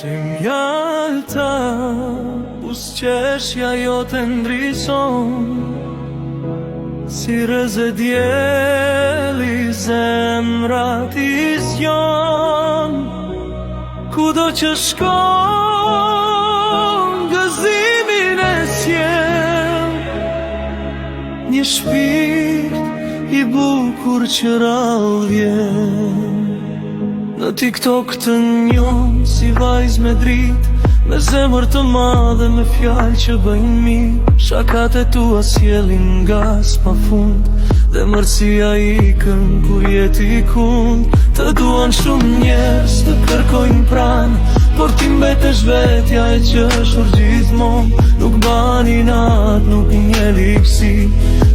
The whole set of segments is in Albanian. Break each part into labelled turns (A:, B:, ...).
A: Si mjalta, buzëqeshja jote ndrison, si rëze djeli zemra ti zjon. Kudo që shkon, gëzimin e sjell, një shpirt i bukur që rall vjen. Në TikTok të njohëm si vajz me drit, me zemër të madhe, me fjalë që bëjnë mirë. Shakat e tua sjellin nga s'pa fund, dhe mërsia ikën kur jeti kund. Të duan shumë njerëz të kërkojnë pranë, por ti mbetesh vetja e qeshur gjithmonë. Nuk bani nat, nuk një lipsi,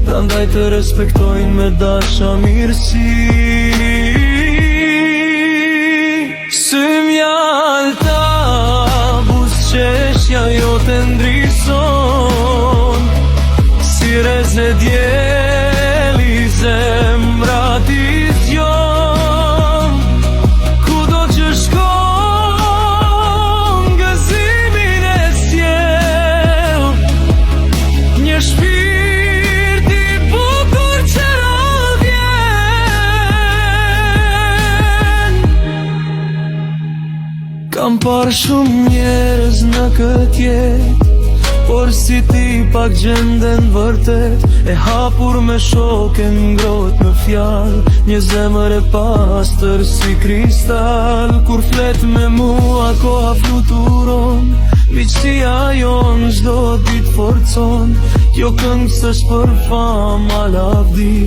A: prandaj të respektojnë me dasha mirësi. Si mjalta, buzëqeshja jote ndrison, si reze djeli zemra ti zjon. Kudo që shkon, gëzimin e sjell, një shpirt i bukur që rall vjen. Kam parë shumë njerëz në këtë jetë, por si ti pak gjenden vërtet, e hapur me shoke ngrohet në fjalë, një zemër e pastër si kristal. Kur flet me mua koha fluturon, miqësia jon çdo ditë forcon. Kjo këngë s'është për fama lavdi,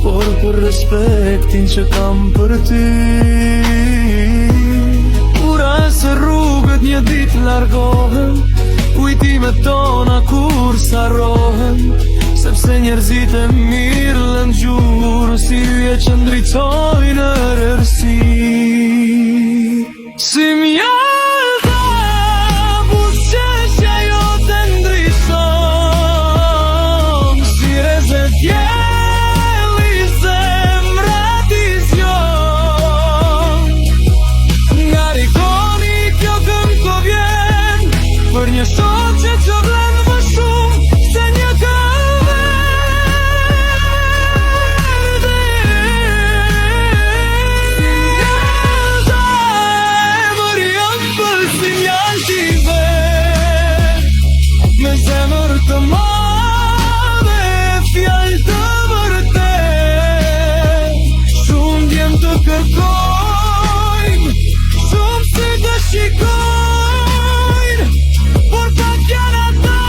A: por për respektin që kam për ty. Ura e se rrugët një ditë largohen, kujtimet tona kur s'harrohen, sepse njerëzit e mirë lën gjurë, si yje që ndritojnë errësi. Si mjalta, buzëqeshja jote ndrison, si reze djeli zemra ti zjon. Nga rikoni kjo këngë ko vjen, për një shoqe që vlen më shumë se një këverde. Si mjalta, emër jam për si mjalti vet, me zemër të madhe, fjalë të vërtet. Shumë djem të kërkojnë, shumë sy të shikojnë, por pak janë ata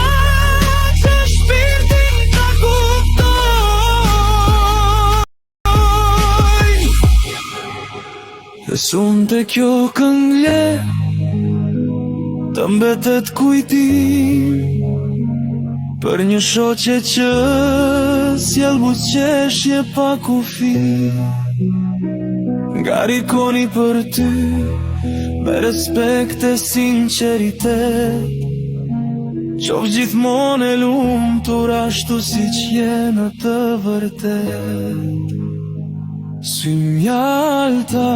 A: që shpirtin ta kuptojnë. Dhe sun të kjo këngë le të mbetet kujtim, për një shoqe që sjell buzëqeshje pa kufi. Nga rikoni për ty, me respekt e sinqeritet, qofsh gjithmonë e lumtur ashtu siç je në të vërtet. Si mjalta,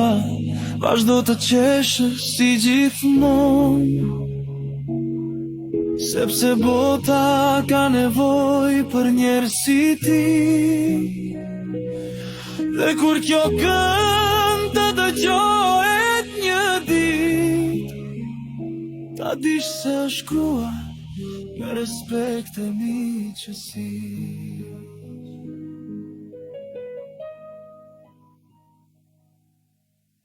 A: vazhdo të qeshësh si gjithmonë, sepse bota ka nevojë për njerëz si ti. Dhe kur kjo këngë të dëgjohet një ditë, ta dish se është shkruar me respekt e miqësi.